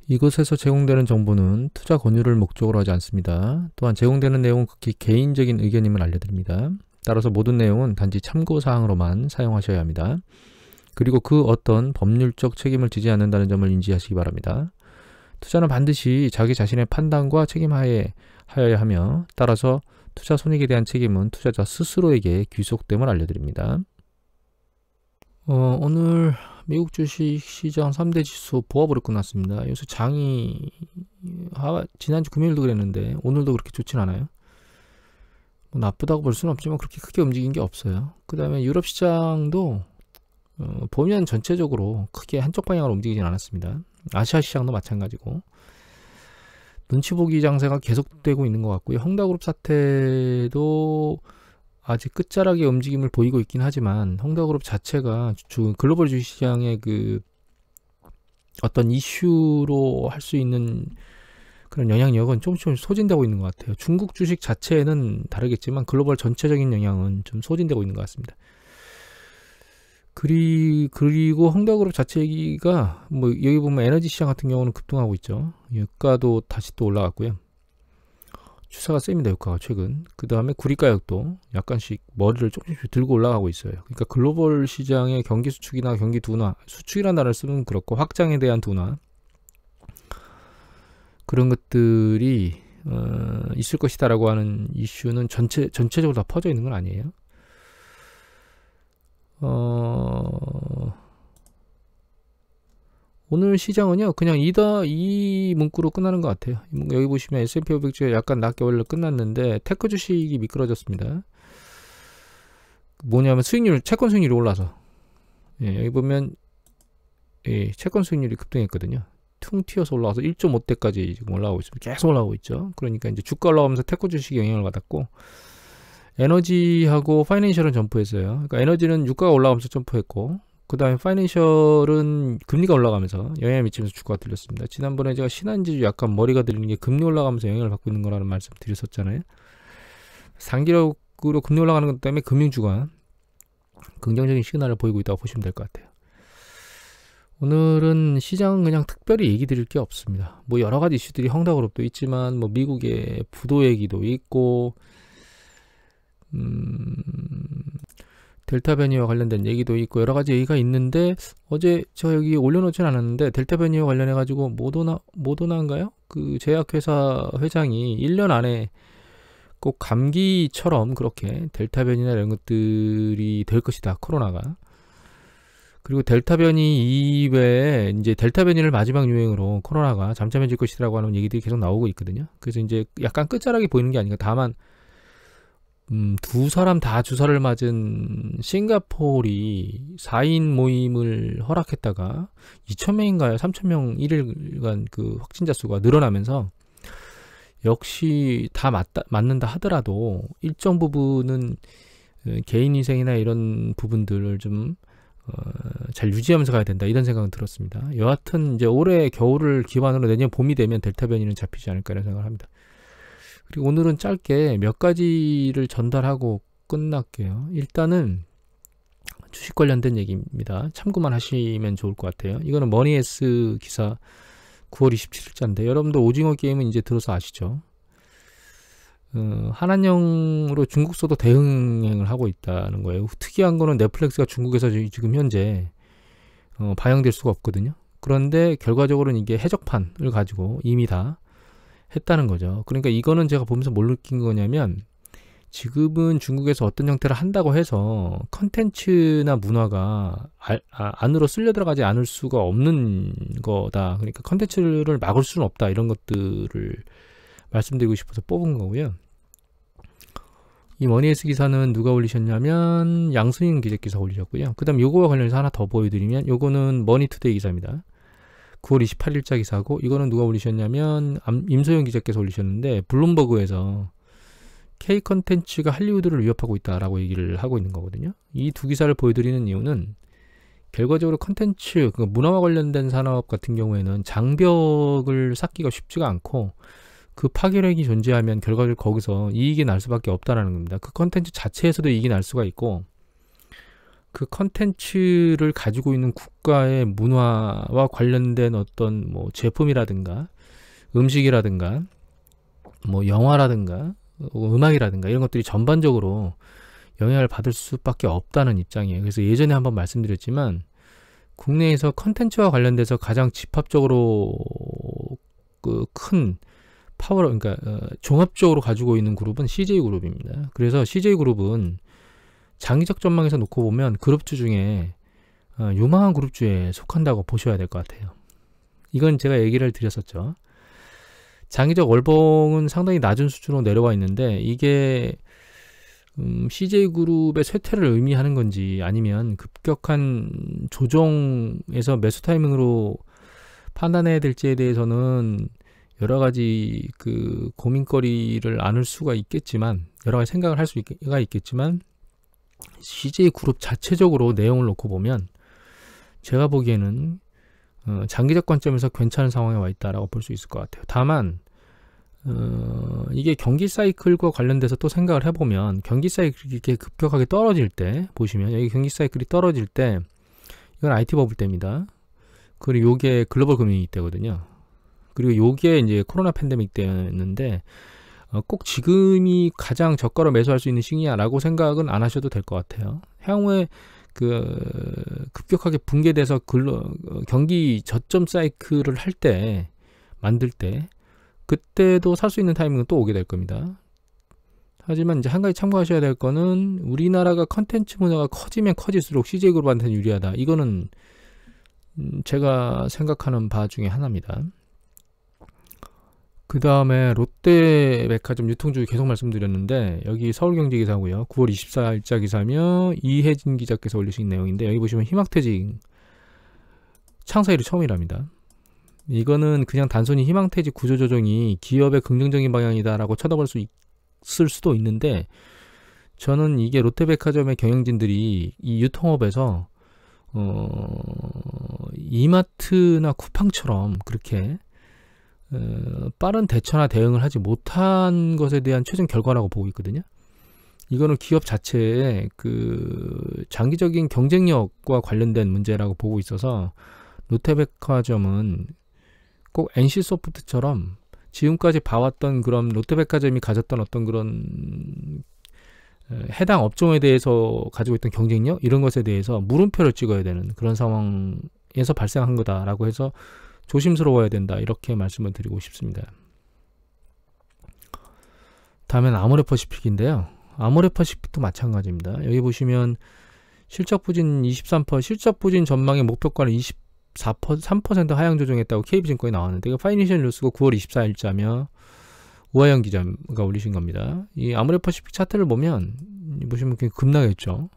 이곳에서 제공되는 정보는 투자 권유를 목적으로 하지 않습니다. 또한 제공되는 내용은 극히 개인적인 의견임을 알려드립니다. 따라서 모든 내용은 단지 참고사항으로만 사용하셔야 합니다. 그리고 그 어떤 법률적 책임을 지지 않는다는 점을 인지하시기 바랍니다. 투자는 반드시 자기 자신의 판단과 책임하에 하여야 하며, 따라서 투자 손익에 대한 책임은 투자자 스스로에게 귀속됨을 알려드립니다. 오늘 미국 주식시장 3대 지수 보합으로 끝났습니다. 요새 장이 지난주 금요일도 그랬는데 오늘도 그렇게 좋진 않아요. 뭐 나쁘다고 볼 수는 없지만 그렇게 크게 움직인 게 없어요. 그 다음에 유럽 시장도 보면 전체적으로 크게 한쪽 방향으로 움직이진 않았습니다. 아시아 시장도 마찬가지고 눈치 보기 장세가 계속되고 있는 것 같고요. 헝다그룹 사태도 아직 끝자락의 움직임을 보이고 있긴 하지만, 헝다그룹 자체가 글로벌 주식시장의 그 어떤 이슈로 할 수 있는 그런 영향력은 조금씩 소진되고 있는 것 같아요. 중국 주식 자체는 다르겠지만 글로벌 전체적인 영향은 좀 소진되고 있는 것 같습니다. 그리고 헝다그룹 자체 얘기가 뭐 여기 보면 에너지 시장 같은 경우는 급등하고 있죠. 유가도 다시 또 올라갔고요. 추세가 셉니다. 유가가 최근. 그 다음에 구리가격도 약간씩 머리를 조금씩 들고 올라가고 있어요. 그러니까 글로벌 시장의 경기 수축이나 경기 둔화, 수축이라는 단어를 쓰면 그렇고 확장에 대한 둔화, 그런 것들이 있을 것이다 라고 하는 이슈는 전체적으로 다 퍼져 있는 건 아니에요. 오늘 시장은요 그냥 이 문구로 끝나는 것 같아요. 여기 보시면 S&P 500주가 약간 낮게 원래 끝났는데 테크 주식이 미끄러졌습니다. 뭐냐면 수익률, 채권 수익률이 올라서, 여기 보면 채권 수익률이 급등했거든요. 퉁 튀어서 올라와서 1.5대까지 지금 올라가고 있습니다. 계속 올라가고 있죠. 그러니까 이제 주가 올라가면서 테크 주식이 영향을 받았고, 에너지하고 파이낸셜은 점프했어요. 그러니까 에너지는 유가가 올라가면서 점프했고, 그 다음에 파이낸셜은 금리가 올라가면서 영향을 미치면서 주가가 들렸습니다. 지난번에 제가 신한지주 약간 머리가 들리는 게 금리 올라가면서 영향을 받고 있는 거라는 말씀 드렸었잖아요. 상기적으로 금리 올라가는 것 때문에 금융주가 긍정적인 시그널을 보이고 있다고 보시면 될 것 같아요. 오늘은 시장은 그냥 특별히 얘기 드릴 게 없습니다. 뭐 여러 가지 이슈들이 헝다그룹도 있지만, 뭐 미국의 부도 얘기도 있고, 델타 변이와 관련된 얘기도 있고 여러 가지 얘기가 있는데, 어제 저 여기 올려놓진 않았는데 델타 변이와 관련해 가지고 모더나인가요? 그 제약회사 회장이 1년 안에 꼭 감기처럼 그렇게 델타 변이나 이런 것들이 될 것이다, 코로나가. 그리고 델타 변이 이외에 이제 델타 변이를 마지막 유행으로 코로나가 잠잠해질 것이라고 하는 얘기들이 계속 나오고 있거든요. 그래서 이제 약간 끝자락이 보이는 게 아닌가. 다만 두 사람 다 주사를 맞은 싱가포르이 4인 모임을 허락했다가 2,000명인가요? 3,000명 1일간 그 확진자 수가 늘어나면서, 역시 다 맞는다 하더라도 일정 부분은 개인 위생이나 이런 부분들을 좀 잘 유지하면서 가야 된다, 이런 생각은 들었습니다. 여하튼 이제 올해 겨울을 기반으로 내년 봄이 되면 델타 변이는 잡히지 않을까 이런 생각을 합니다. 그리고 오늘은 짧게 몇 가지를 전달하고 끝날게요. 일단은 주식 관련된 얘기입니다. 참고만 하시면 좋을 것 같아요. 이거는 머니에스 기사 9월 27일자인데 여러분도 오징어 게임은 이제 들어서 아시죠? 한한령으로 중국서도 대응을 하고 있다는 거예요. 특이한 거는 넷플릭스가 중국에서 지금 현재 방영될 수가 없거든요. 그런데 결과적으로는 이게 해적판을 가지고 이미 다 했다는 거죠. 그러니까 이거는 제가 보면서 뭘 느낀 거냐면, 지금은 중국에서 어떤 형태를 한다고 해서 컨텐츠나 문화가 안으로 쓸려 들어가지 않을 수가 없는 거다. 그러니까 컨텐츠를 막을 수는 없다, 이런 것들을 말씀드리고 싶어서 뽑은 거고요. 이 머니에스 기사는 누가 올리셨냐면 양승인 기자께서 올리셨고요. 그 다음 요거와 관련해서 하나 더 보여드리면, 요거는 머니투데이 기사입니다. 9월 28일자 기사고, 이거는 누가 올리셨냐면 임소영 기자께서 올리셨는데, 블룸버그에서 K 컨텐츠가 할리우드를 위협하고 있다라고 얘기를 하고 있는 거거든요. 이 두 기사를 보여드리는 이유는, 결과적으로 컨텐츠, 문화와 관련된 산업 같은 경우에는 장벽을 쌓기가 쉽지가 않고, 그 파괴력이 존재하면 결과적으로 거기서 이익이 날 수밖에 없다는 겁니다. 그 컨텐츠 자체에서도 이익이 날 수가 있고, 그 컨텐츠를 가지고 있는 국가의 문화와 관련된 어떤 뭐 제품이라든가 음식이라든가 뭐 영화라든가 음악이라든가 이런 것들이 전반적으로 영향을 받을 수밖에 없다는 입장이에요. 그래서 예전에 한번 말씀드렸지만 국내에서 컨텐츠와 관련돼서 가장 집합적으로 그 큰 파워를 그러니까 종합적으로 가지고 있는 그룹은 CJ그룹입니다. 그래서 CJ그룹은 장기적 전망에서 놓고 보면 그룹주 중에 유망한 그룹주에 속한다고 보셔야 될 것 같아요. 이건 제가 얘기를 드렸었죠. 장기적 월봉은 상당히 낮은 수준으로 내려와 있는데 이게 CJ그룹의 쇠퇴를 의미하는 건지 아니면 급격한 조정에서 매수 타이밍으로 판단해야 될지에 대해서는 여러 가지 그 고민거리를 안을 수가 있겠지만 여러 가지 생각을 할 수가 있겠지만 CJ그룹 자체적으로 내용을 놓고 보면 제가 보기에는 장기적 관점에서 괜찮은 상황에 와 있다라고 볼 수 있을 것 같아요. 다만 이게 경기 사이클과 관련돼서 또 생각을 해보면 경기 사이클이 이렇게 급격하게 떨어질 때 보시면 여기 경기 사이클이 떨어질 때 이건 IT 버블 때입니다. 그리고 요게 글로벌 금융위기 때거든요. 그리고 요게 이제 코로나 팬데믹 때였는데 꼭 지금이 가장 저가로 매수할 수 있는 시기냐라고 생각은 안 하셔도 될 것 같아요. 향후에 그 급격하게 붕괴돼서 경기 저점 사이클을 할 때 만들 때 그때도 살 수 있는 타이밍은 또 오게 될 겁니다. 하지만 이제 한 가지 참고하셔야 될 거는 우리나라가 컨텐츠 문화가 커지면 커질수록 CJ그룹한테는 유리하다. 이거는 제가 생각하는 바 중에 하나입니다. 그 다음에 롯데백화점 유통주의 계속 말씀드렸는데 여기 서울경제기사고요. 9월 24일자 기사며 이혜진 기자께서 올리신 내용인데 여기 보시면 희망퇴직 창사 이후 처음이랍니다. 이거는 그냥 단순히 희망퇴직 구조조정이 기업의 긍정적인 방향이다라고 쳐다볼 수 있을 수도 있는데 저는 이게 롯데백화점의 경영진들이 이 유통업에서 이마트나 쿠팡처럼 그렇게 빠른 대처나 대응을 하지 못한 것에 대한 최종 결과라고 보고 있거든요. 이거는 기업 자체의 그 장기적인 경쟁력과 관련된 문제라고 보고 있어서 롯데백화점은 꼭 NC소프트처럼 지금까지 봐왔던 그런 롯데백화점이 가졌던 어떤 그런 해당 업종에 대해서 가지고 있던 경쟁력 이런 것에 대해서 물음표를 찍어야 되는 그런 상황에서 발생한 거다라고 해서 조심스러워야 된다 이렇게 말씀을 드리고 싶습니다. 다음엔 아모레퍼시픽인데요. 아모레퍼시픽도 마찬가지입니다. 여기 보시면 실적 부진 23%, 실적 부진 전망의 목표가를 3% 하향 조정했다고 KB증권이 나왔는데 이거 파이낸셜 뉴스가 9월 24일자며 우하영 기자가 올리신 겁니다. 이 아모레퍼시픽 차트를 보면 보시면 급락했죠.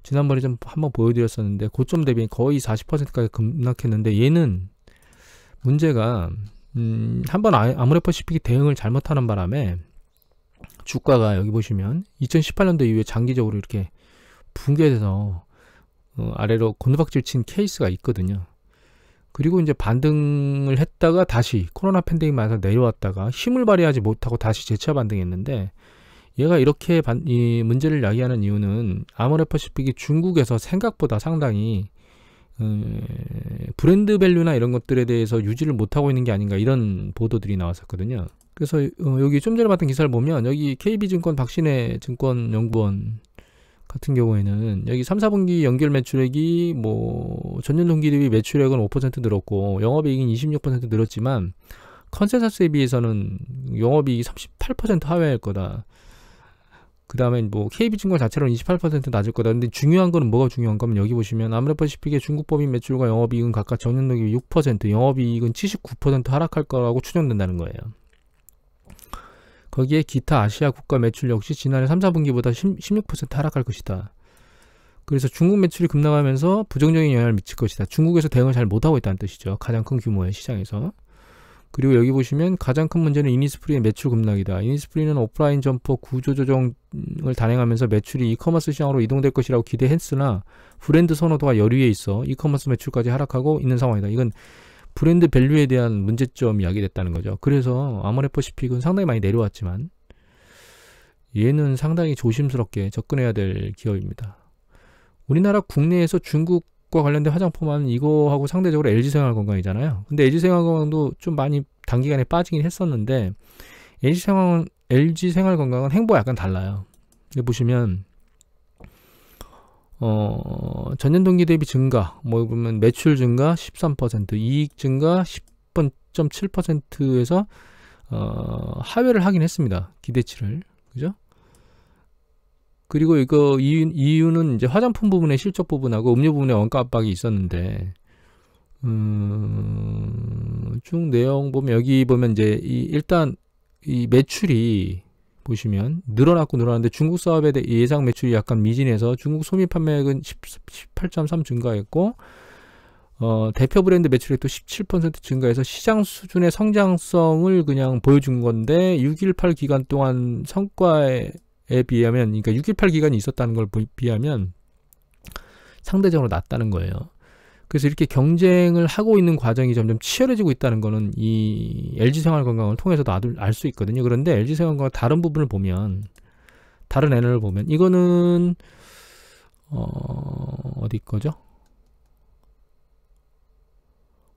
지난번에 좀 한번 보여드렸었는데 고점 대비 거의 40%까지 급락했는데 얘는 문제가 한번 아모레퍼시픽이 대응을 잘못하는 바람에 주가가 여기 보시면 2018년도 이후에 장기적으로 이렇게 붕괴돼서 아래로 곤두박질 친 케이스가 있거든요. 그리고 이제 반등을 했다가 다시 코로나 팬데믹 맞아서 내려왔다가 힘을 발휘하지 못하고 다시 재차 반등했는데 얘가 이렇게 이 문제를 야기하는 이유는 아모레퍼시픽이 중국에서 생각보다 상당히 브랜드 밸류나 이런 것들에 대해서 유지를 못하고 있는 게 아닌가 이런 보도들이 나왔었거든요. 그래서 여기 좀 전에 봤던 기사를 보면 여기 KB증권 박신혜 증권연구원 같은 경우에는 여기 3, 4분기 연결 매출액이 뭐 전년 동기 대비 매출액은 5% 늘었고 영업이익은 26% 늘었지만 컨센서스에 비해서는 영업이익이 38% 하회할 거다. 그 다음에 뭐 KB증권 자체로는 28% 낮을 거다. 근데 중요한 거는 뭐가 중요한 거면 여기 보시면 아모레퍼시픽의 중국 법인 매출과 영업이익은 각각 전년 동기 6%, 영업이익은 79% 하락할 거라고 추정된다는 거예요. 거기에 기타 아시아 국가 매출 역시 지난해 3, 4분기보다 16% 하락할 것이다. 그래서 중국 매출이 급락하면서 부정적인 영향을 미칠 것이다. 중국에서 대응을 잘 못하고 있다는 뜻이죠. 가장 큰 규모의 시장에서. 그리고 여기 보시면 가장 큰 문제는 이니스프리의 매출 급락이다. 이니스프리는 오프라인 점포 구조조정을 단행하면서 매출이 이커머스 시장으로 이동될 것이라고 기대했으나 브랜드 선호도가 열위에 있어 이커머스 매출까지 하락하고 있는 상황이다. 이건 브랜드 밸류에 대한 문제점이 야기됐다는 거죠. 그래서 아모레퍼시픽은 상당히 많이 내려왔지만 얘는 상당히 조심스럽게 접근해야 될 기업입니다. 우리나라 국내에서 중국과 관련된 화장품은 이거하고 상대적으로 LG생활건강이잖아요. 근데 LG생활건강도 좀 많이 단기간에 빠지긴 했었는데 LG생활건강은 행보가 약간 달라요. 여기 보시면 전년 동기 대비 증가, 뭐 보면 매출 증가 13%, 이익 증가 10.7%에서 하회를 하긴 했습니다. 기대치를. 그죠? 그리고 이거 이유는 이제 화장품 부분의 실적 부분하고 음료 부분의 원가 압박이 있었는데 쭉 내용 보면 여기 보면 이제 일단 이 매출이 보시면 늘어났는데 중국 사업에 대해 예상 매출이 약간 미진해서 중국 소비 판매액은 18.3 증가했고 대표 브랜드 매출액도 17% 증가해서 시장 수준의 성장성을 그냥 보여준 건데 6.18 기간 동안 성과에 비하면, 그러니까 6.18 기간이 있었다는 걸 비하면 상대적으로 낮다는 거예요. 그래서 이렇게 경쟁을 하고 있는 과정이 점점 치열해지고 있다는 거는 이 LG생활건강을 통해서도 알 수 있거든요. 그런데 LG생활건강 다른 부분을 보면, 다른 애널을 보면, 이거는 어디 거죠?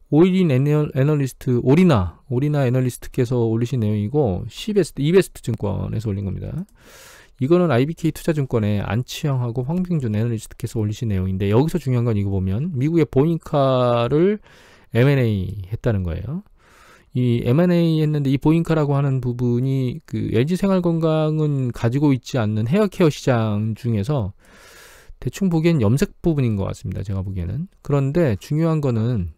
오일인 애널리스트 오리나 애널리스트께서 올리신 내용이고, 이베스트 증권에서 올린 겁니다. 이거는 IBK 투자증권의 안치영하고 황빙준 애널리스트께서 올리신 내용인데, 여기서 중요한 건 이거 보면 미국의 보잉카를 M&A 했다는 거예요. 이 M&A 했는데 이 보잉카라고 하는 부분이 그 LG생활건강은 가지고 있지 않는 헤어케어 시장 중에서 대충 보기엔 염색 부분인 것 같습니다. 제가 보기에는. 그런데 중요한 거는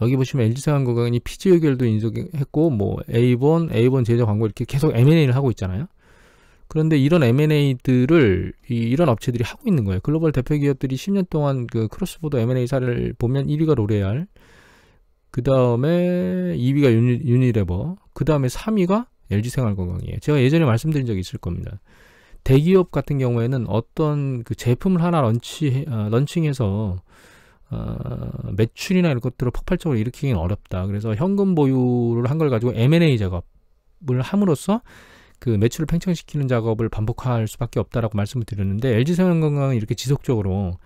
여기 보시면 LG생활건강이 피지 의결도 인수했고, 뭐 A본 제조 광고 이렇게 계속 M&A를 하고 있잖아요. 그런데 이런 M&A들을 이런 업체들이 하고 있는 거예요. 글로벌 대표 기업들이 10년 동안 그 크로스보더 M&A 사례를 보면 1위가 로레알, 그 다음에 2위가 유니레버, 그 다음에 3위가 LG생활건강이에요. 제가 예전에 말씀드린 적이 있을 겁니다. 대기업 같은 경우에는 어떤 그 제품을 하나 런칭해서 매출이나 이런 것들을 폭발적으로 일으키기는 어렵다. 그래서 현금 보유를 한 걸 가지고 M&A 작업을 함으로써 그 매출을 팽창시키는 작업을 반복할 수밖에 없다라고 말씀을 드렸는데, LG생활건강은 이렇게 지속적으로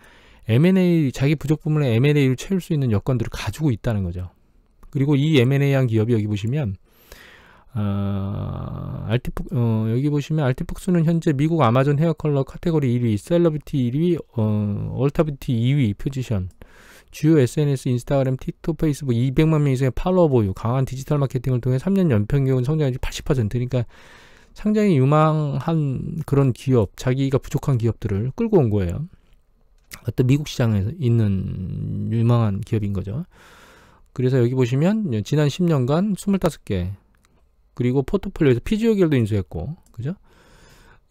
M&A, 자기 부족 부분에 M&A를 채울 수 있는 여건들을 가지고 있다는 거죠. 그리고 이 M&A한 기업이 여기 보시면 여기 보시면 알티폭스는 현재 미국 아마존 헤어컬러 카테고리 1위, 셀러비티 1위, 얼타비티 2위 포지션, 주요 SNS, 인스타그램, 틱톡, 페이스북 200만 명 이상의 팔로워 보유, 강한 디지털 마케팅을 통해 3년 연평균 성장률이 80%. 그러니까 상당히 유망한 그런 기업, 자기가 부족한 기업들을 끌고 온 거예요. 어떤 미국 시장에 있는 유망한 기업인 거죠. 그래서 여기 보시면 지난 10년간 25개, 그리고 포트폴리오에서 피지오겔도 인수했고, 그죠?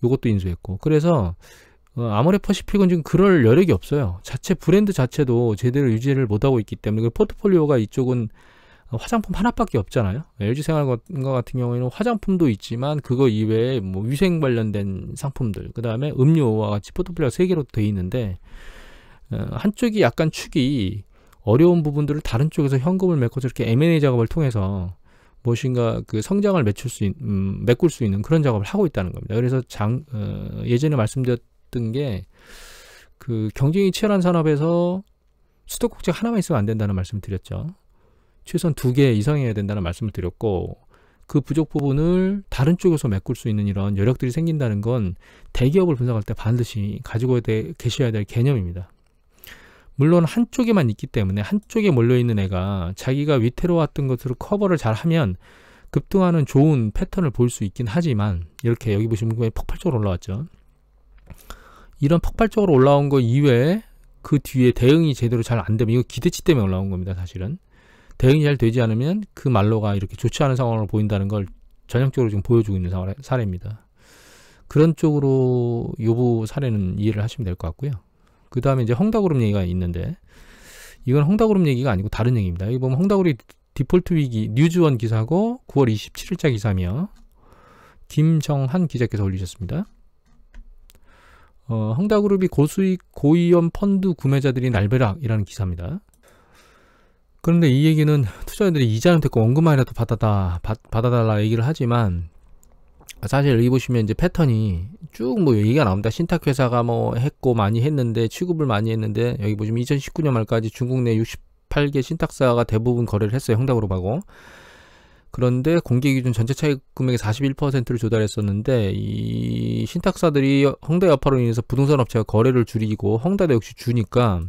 요것도 인수했고. 그래서 아모레퍼시픽은 지금 그럴 여력이 없어요. 자체 브랜드 자체도 제대로 유지를 못하고 있기 때문에. 그 포트폴리오가 이쪽은 화장품 하나밖에 없잖아요. LG생활건강 같은 경우에는 화장품도 있지만 그거 이외에 뭐 위생 관련된 상품들, 그 다음에 음료와 같이 포트폴리오가 3개로 되어 있는데, 한쪽이 약간 축이 어려운 부분들을 다른 쪽에서 현금을 메꿔서 이렇게 M&A 작업을 통해서 무엇인가 그 성장을 메꿀 수 있는 그런 작업을 하고 있다는 겁니다. 그래서 예전에 말씀드렸던 게, 그 경쟁이 치열한 산업에서 수도꼭지 하나만 있으면 안 된다는 말씀을 드렸죠. 최소한 2개 이상이어야 된다는 말씀을 드렸고, 그 부족 부분을 다른 쪽에서 메꿀 수 있는 이런 여력들이 생긴다는 건 대기업을 분석할 때 반드시 가지고 계셔야 될 개념입니다. 물론 한쪽에만 있기 때문에 한쪽에 몰려있는 애가 자기가 위태로웠던 것으로 커버를 잘하면 급등하는 좋은 패턴을 볼 수 있긴 하지만, 이렇게 여기 보시면 폭발적으로 올라왔죠. 이런 폭발적으로 올라온 거 이외에 그 뒤에 대응이 제대로 잘 안 되면, 이거 기대치 때문에 올라온 겁니다. 사실은 대응이 잘 되지 않으면 그 말로가 이렇게 좋지 않은 상황을 보인다는 걸 전형적으로 지금 보여주고 있는 사례입니다. 그런 쪽으로 요부 사례는 이해를 하시면 될 것 같고요. 그 다음에 이제 헝다그룹 얘기가 있는데, 이건 헝다그룹 얘기가 아니고 다른 얘기입니다. 여기 보면 헝다그룹 디폴트 위기 뉴즈원 기사고 9월 27일자 기사며 김정한 기자께서 올리셨습니다. 헝다그룹이 고수익 고위험 펀드 구매자들이 날벼락이라는 기사입니다. 그런데 이 얘기는 투자자들이 이자는 됐고 원금만이라도 받아달라 얘기를 하지만, 사실 여기 보시면 이제 패턴이 쭉 뭐 얘기가 나옵니다. 신탁회사가 뭐 했고 많이 했는데 취급을 많이 했는데 여기 보시면 2019년 말까지 중국 내 68개 신탁사가 대부분 거래를 했어요. 헝다그룹하고. 그런데 공개기준 전체 차익 금액의 41%를 조달했었는데 이 신탁사들이 헝다 여파로 인해서 부동산 업체가 거래를 줄이고 헝다도 역시 주니까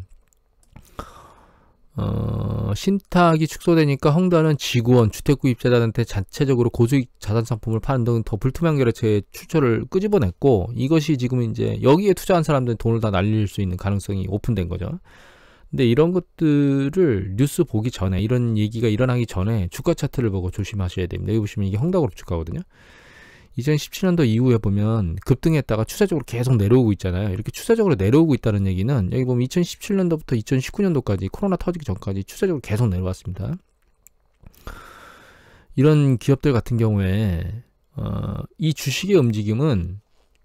신탁이 축소되니까 헝다는 지구원, 주택구입자들한테 자체적으로 고수익 자산 상품을 파는 등 더 불투명 거래처의 출처를 끄집어냈고 이것이 지금 이제 여기에 투자한 사람들은 돈을 다 날릴 수 있는 가능성이 오픈된 거죠. 근데 이런 것들을 뉴스 보기 전에 이런 얘기가 일어나기 전에 주가 차트를 보고 조심하셔야 됩니다. 여기 보시면 이게 헝다그룹 주가거든요. 2017년도 이후에 보면 급등했다가 추세적으로 계속 내려오고 있잖아요. 이렇게 추세적으로 내려오고 있다는 얘기는 여기 보면 2017년도부터 2019년도까지 코로나 터지기 전까지 추세적으로 계속 내려왔습니다. 이런 기업들 같은 경우에 이 주식의 움직임은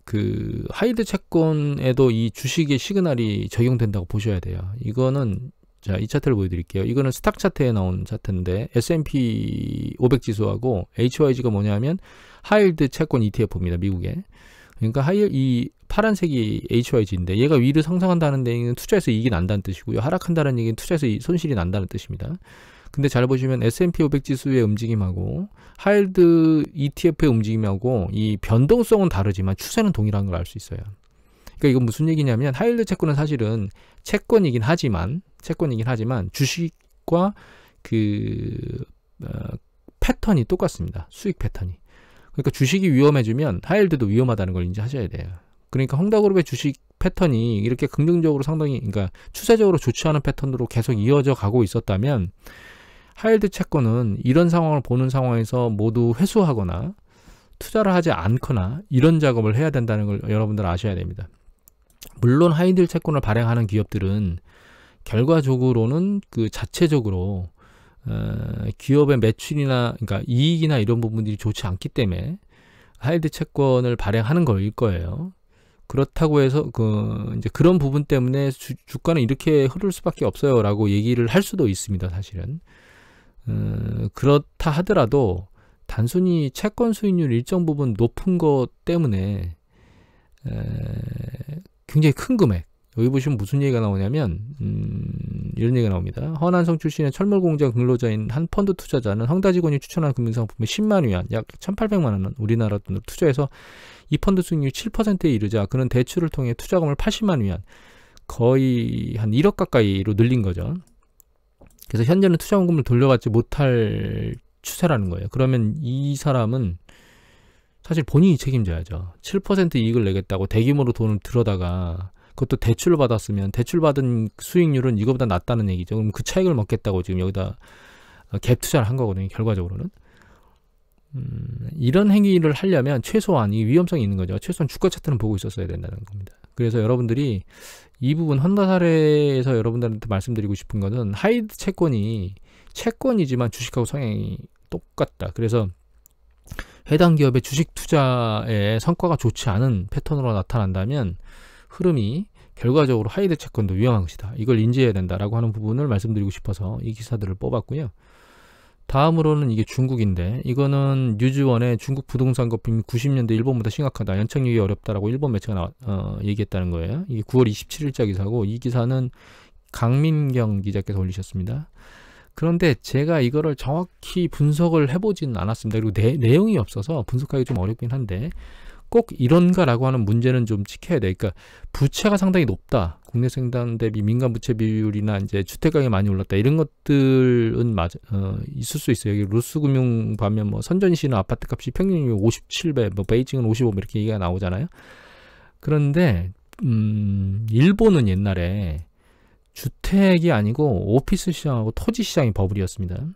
그 하이드 채권에도 이 주식의 시그널이 적용된다고 보셔야 돼요. 이거는 자, 이 차트를 보여드릴게요. 이거는 스탁 차트에 나온 차트인데 S&P 500 지수하고 HYG가 뭐냐면 하이드 채권 ETF입니다. 미국에. 그러니까 이 파란색이 HYG인데 얘가 위로 상승한다는 얘기는 투자에서 이익이 난다는 뜻이고요. 하락한다는 얘기는 투자에서 손실이 난다는 뜻입니다. 근데 잘 보시면 S&P 500 지수의 움직임하고 하이드 ETF의 움직임하고 이 변동성은 다르지만 추세는 동일한 걸 알 수 있어요. 그러니까 이건 무슨 얘기냐면 하이드 채권은 사실은 채권이긴 하지만 주식과 그 패턴이 똑같습니다. 수익 패턴이. 그러니까 주식이 위험해지면 하이힐드도 위험하다는 걸 인지하셔야 돼요. 그러니까 헝다그룹의 주식 패턴이 이렇게 긍정적으로 상당히 그러니까 추세적으로 좋지 않은 패턴으로 계속 이어져 가고 있었다면 하이힐드 채권은 이런 상황을 보는 상황에서 모두 회수하거나 투자를 하지 않거나 이런 작업을 해야 된다는 걸 여러분들 아셔야 됩니다. 물론 하이힐드 채권을 발행하는 기업들은 결과적으로는 그 자체적으로 기업의 매출이나 그러니까 이익이나 이런 부분들이 좋지 않기 때문에 하이힐드 채권을 발행하는 거일 거예요. 그렇다고 해서 이제 그런 부분 때문에 주가는 이렇게 흐를 수밖에 없어요라고 얘기를 할 수도 있습니다. 사실은 그렇다 하더라도 단순히 채권 수익률 일정 부분 높은 것 때문에 굉장히 큰 금액 여기 보시면 무슨 얘기가 나오냐면 이런 얘기가 나옵니다. 허난성 출신의 철물공장 근로자인 한 펀드 투자자는 헝다 직원이 추천한 금융상품에 10만 위안 약 1,800만 원은 우리나라 돈으로 투자해서 이 펀드 수익률 7%에 이르자 그는 대출을 통해 투자금을 80만 위안 거의 한 1억 가까이로 늘린 거죠. 그래서 현재는 투자금을 돌려받지 못할 추세라는 거예요. 그러면 이 사람은 사실 본인이 책임져야죠. 7% 이익을 내겠다고 대규모로 돈을 들어다가 그것도 대출을 받았으면 대출받은 수익률은 이거보다 낮다는 얘기죠. 그럼 그 차익을 먹겠다고 지금 여기다 갭 투자를 한 거거든요. 결과적으로는. 이런 행위를 하려면 최소한 이 위험성이 있는 거죠. 최소한 주가 차트는 보고 있었어야 된다는 겁니다. 그래서 여러분들이 이 부분 헝다 사례에서 여러분들한테 말씀드리고 싶은 것은 하이드 채권이 채권이지만 주식하고 성향이 똑같다. 그래서 해당 기업의 주식 투자에 성과가 좋지 않은 패턴으로 나타난다면 흐름이 결과적으로 하이드 채권도 위험한 것이다. 이걸 인지해야 된다라고 하는 부분을 말씀드리고 싶어서 이 기사들을 뽑았고요. 다음으로는 이게 중국인데 이거는 뉴즈원의 중국 부동산 거품이 90년대 일본보다 심각하다. 연착륙이 어렵다라고 일본 매체가 얘기했다는 거예요. 이게 9월 27일자 기사고 이 기사는 강민경 기자께서 올리셨습니다. 그런데 제가 이거를 정확히 분석을 해보지는 않았습니다. 그리고 내용이 없어서 분석하기 좀 어렵긴 한데 꼭 이런가라고 하는 문제는 좀 지켜야 돼. 그러니까 부채가 상당히 높다. 국내 생산 대비 민간 부채 비율이나 이제 주택 가격이 많이 올랐다. 이런 것들은 있을 수 있어요. 여기 루스금융 보면 뭐 선전시는 아파트 값이 평균이 57배, 뭐 베이징은 55배 이렇게 얘기가 나오잖아요. 그런데 일본은 옛날에 주택이 아니고 오피스 시장하고 토지 시장이 버블이었습니다.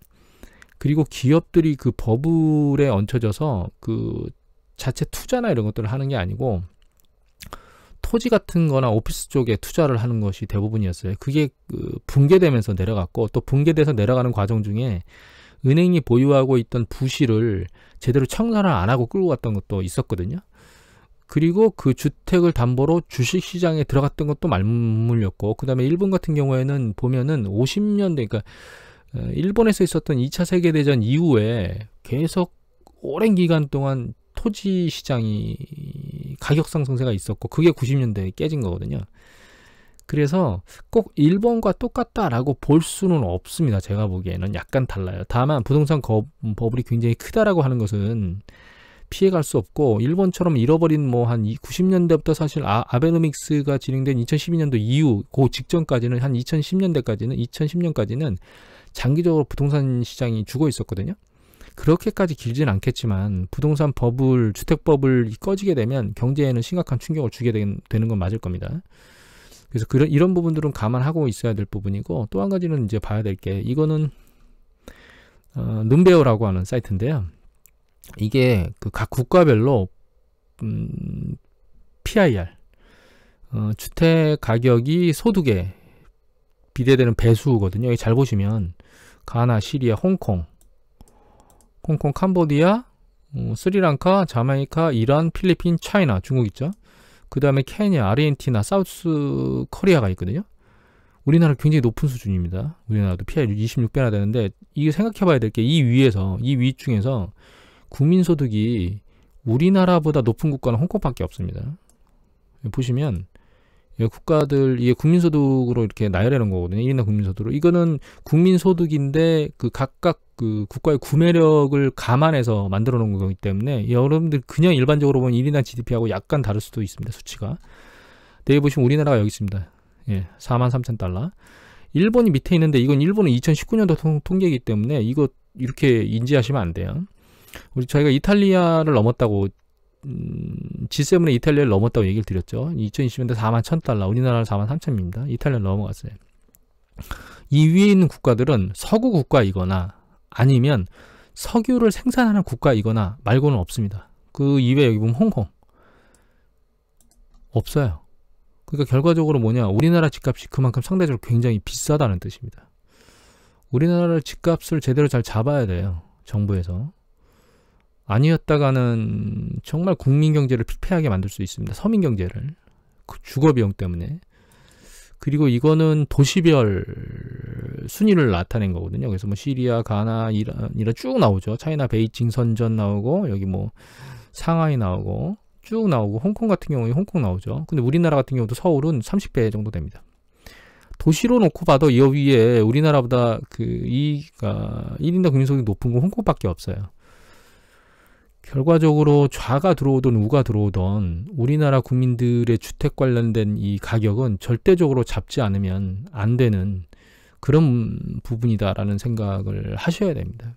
그리고 기업들이 그 버블에 얹혀져서 그 자체 투자나 이런 것들을 하는 게 아니고 토지 같은 거나 오피스 쪽에 투자를 하는 것이 대부분이었어요. 그게 붕괴되면서 내려갔고 또 붕괴돼서 내려가는 과정 중에 은행이 보유하고 있던 부실을 제대로 청산을 안 하고 끌고 갔던 것도 있었거든요. 그리고 그 주택을 담보로 주식시장에 들어갔던 것도 맞물렸고 그 다음에 일본 같은 경우에는 보면은 50년대 그러니까 일본에서 있었던 2차 세계대전 이후에 계속 오랜 기간 동안 토지 시장이 가격 상승세가 있었고 그게 90년대에 깨진 거거든요. 그래서 꼭 일본과 똑같다라고 볼 수는 없습니다. 제가 보기에는 약간 달라요. 다만 부동산 버블이 굉장히 크다라고 하는 것은 피해갈 수 없고, 일본처럼 잃어버린 뭐 한 90년대부터 사실 아베노믹스가 진행된 2012년도 이후 그 직전까지는 한 2010년까지는 장기적으로 부동산 시장이 죽어 있었거든요. 그렇게까지 길진 않겠지만 부동산 버블, 주택 버블이 꺼지게 되면 경제에는 심각한 충격을 주게 되는 건 맞을 겁니다. 그래서 이런 부분들은 감안하고 있어야 될 부분이고, 또 한 가지는 이제 봐야 될 게, 이거는 눈베어라고 하는 사이트인데요. 이게 그 각 국가별로 PIR, 주택 가격이 소득에 비례되는 배수거든요. 여기 잘 보시면 가나, 시리아, 홍콩, 캄보디아, 스리랑카, 자메이카, 이란, 필리핀, 차이나, 중국 있죠. 그 다음에 케냐, 아르헨티나, 사우스 코리아가 있거든요. 우리나라 굉장히 높은 수준입니다. 우리나라도 PIR 26배나 되는데, 이게 생각해 봐야 될 게, 이 위 중에서 국민소득이 우리나라보다 높은 국가는 홍콩밖에 없습니다. 보시면 국가들, 이게 국민소득으로 이렇게 나열해 놓은 거거든요. 1인당 국민소득으로. 이거는 국민소득인데 그 각각 그 국가의 구매력을 감안해서 만들어 놓은 거기 때문에, 여러분들 그냥 일반적으로 보면 1인당 GDP하고 약간 다를 수도 있습니다. 수치가. 내일 보시면 우리나라가 여기 있습니다. 예, 43,000달러. 일본이 밑에 있는데, 이건 일본은 2019년도 통계이기 때문에 이거 이렇게 인지하시면 안 돼요. 저희가 이탈리아를 넘었다고, G7의 이탈리아를 넘었다고 얘기를 드렸죠. 2020년대 41,000달러, 우리나라는 43,000입니다. 이탈리아를 넘어갔어요. 이 위에 있는 국가들은 서구 국가이거나 아니면 석유를 생산하는 국가이거나 말고는 없습니다. 그 이외에 여기 보면 홍콩 없어요. 그러니까 결과적으로 뭐냐, 우리나라 집값이 그만큼 상대적으로 굉장히 비싸다는 뜻입니다. 우리나라 집값을 제대로 잘 잡아야 돼요, 정부에서. 아니었다가는 정말 국민 경제를 피폐하게 만들 수 있습니다. 서민 경제를. 그 주거 비용 때문에. 그리고 이거는 도시별 순위를 나타낸 거거든요. 그래서 뭐 시리아, 가나, 이란 쭉 나오죠. 차이나 베이징 선전 나오고, 여기 뭐 상하이 나오고 쭉 나오고, 홍콩 같은 경우에 홍콩 나오죠. 근데 우리나라 같은 경우도 서울은 30배 정도 됩니다. 도시로 놓고 봐도 이 위에 우리나라보다 그 1인당 국민소득이 높은 건 홍콩밖에 없어요. 결과적으로 좌가 들어오든 우가 들어오든 우리나라 국민들의 주택 관련된 이 가격은 절대적으로 잡지 않으면 안 되는 그런 부분이다라는 생각을 하셔야 됩니다.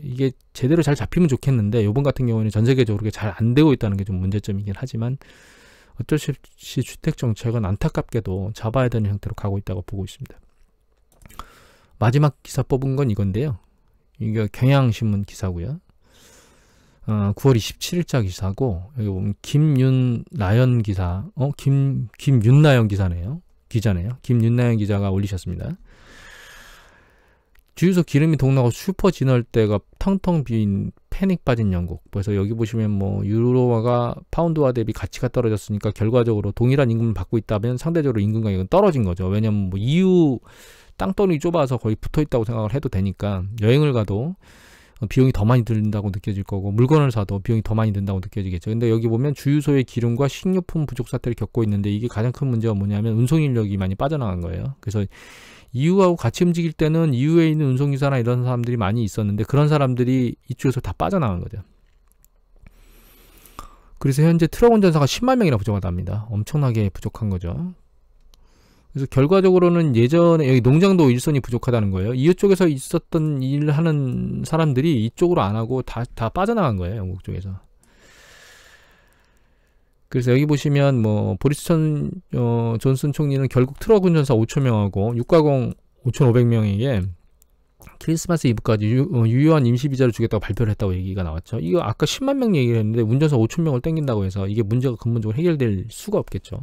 이게 제대로 잘 잡히면 좋겠는데, 이번 같은 경우에는 전 세계적으로 잘 안 되고 있다는 게 좀 문제점이긴 하지만, 어쩔 수 없이 주택 정책은 안타깝게도 잡아야 되는 형태로 가고 있다고 보고 있습니다. 마지막 기사 뽑은 건 이건데요. 이게 경향신문 기사고요. 9월 27일자 기사고, 여기 보면 김윤나연 기사, 김윤나연 기자네요. 김윤나연 기자가 올리셨습니다. 주유소 기름이 동나고 슈퍼 진열대가 텅텅 빈 패닉 빠진 영국. 그래서 여기 보시면 뭐 유로화가 파운드화 대비 가치가 떨어졌으니까 결과적으로 동일한 임금을 받고 있다면 상대적으로 임금 가격은 떨어진 거죠. 왜냐면 뭐 EU 땅덩이 좁아서 거의 붙어 있다고 생각을 해도 되니까, 여행을 가도 비용이 더 많이 든다고 느껴질 거고, 물건을 사도 비용이 더 많이 든다고 느껴지겠죠. 근데 여기 보면 주유소의 기름과 식료품 부족 사태를 겪고 있는데, 이게 가장 큰 문제가 뭐냐면 운송 인력이 많이 빠져나간 거예요. 그래서 EU하고 같이 움직일 때는 EU에 있는 운송기사나 이런 사람들이 많이 있었는데, 그런 사람들이 이쪽에서 다 빠져나간 거죠. 그래서 현재 트럭 운전사가 10만 명이나 부족하답니다. 엄청나게 부족한 거죠. 그래서 결과적으로는 예전에 여기 농장도 일손이 부족하다는 거예요. 이쪽에서 있었던 일을 하는 사람들이 이쪽으로 안 하고 다 빠져나간 거예요, 영국 쪽에서. 그래서 여기 보시면 뭐 보리스 존슨 총리는 결국 트럭 운전사 5,000명하고 육가공 5,500명에게 크리스마스 이브까지 유효한 임시비자를 주겠다고 발표를 했다고 얘기가 나왔죠. 이거 아까 10만 명 얘기를 했는데 운전사 5,000명을 땡긴다고 해서 이게 문제가 근본적으로 해결될 수가 없겠죠.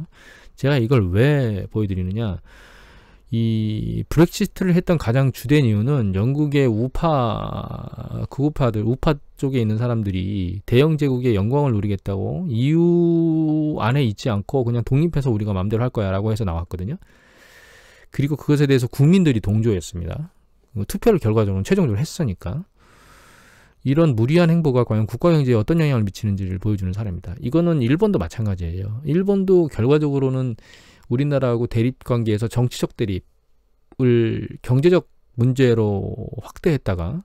제가 이걸 왜 보여드리느냐, 이 브렉시트를 했던 가장 주된 이유는 영국의 극우파들, 우파 쪽에 있는 사람들이 대영 제국의 영광을 누리겠다고 EU 안에 있지 않고 그냥 독립해서 우리가 마음대로 할 거야 라고 해서 나왔거든요. 그리고 그것에 대해서 국민들이 동조했습니다. 투표를 결과적으로 최종적으로 했으니까. 이런 무리한 행보가 과연 국가 경제에 어떤 영향을 미치는지를 보여주는 사례입니다. 이거는 일본도 마찬가지예요. 일본도 결과적으로는 우리나라하고 대립 관계에서 정치적 대립을 경제적 문제로 확대했다가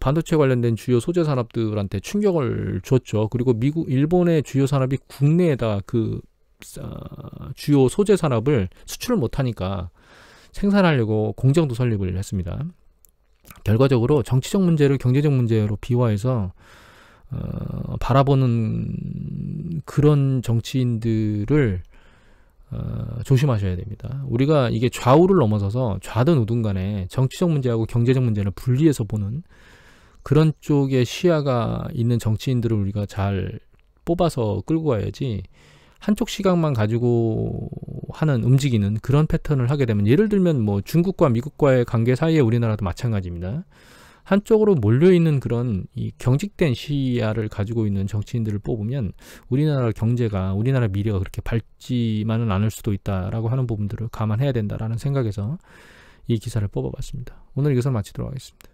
반도체 관련된 주요 소재 산업들한테 충격을 줬죠. 그리고 일본의 주요 산업이 국내에다 그 주요 소재 산업을 수출을 못하니까 생산하려고 공장도 설립을 했습니다. 결과적으로 정치적 문제를 경제적 문제로 비화해서 바라보는 그런 정치인들을 조심하셔야 됩니다. 우리가 이게 좌우를 넘어서서 좌든 우든 간에 정치적 문제하고 경제적 문제를 분리해서 보는 그런 쪽의 시야가 있는 정치인들을 우리가 잘 뽑아서 끌고 가야지, 한쪽 시각만 가지고 하는 움직이는 그런 패턴을 하게 되면, 예를 들면 뭐 중국과 미국과의 관계 사이에 우리나라도 마찬가지입니다. 한쪽으로 몰려있는 그런 이 경직된 시야를 가지고 있는 정치인들을 뽑으면 우리나라 경제가, 우리나라 미래가 그렇게 밝지만은 않을 수도 있다라고 하는 부분들을 감안해야 된다라는 생각에서 이 기사를 뽑아봤습니다. 오늘 이것을 마치도록 하겠습니다.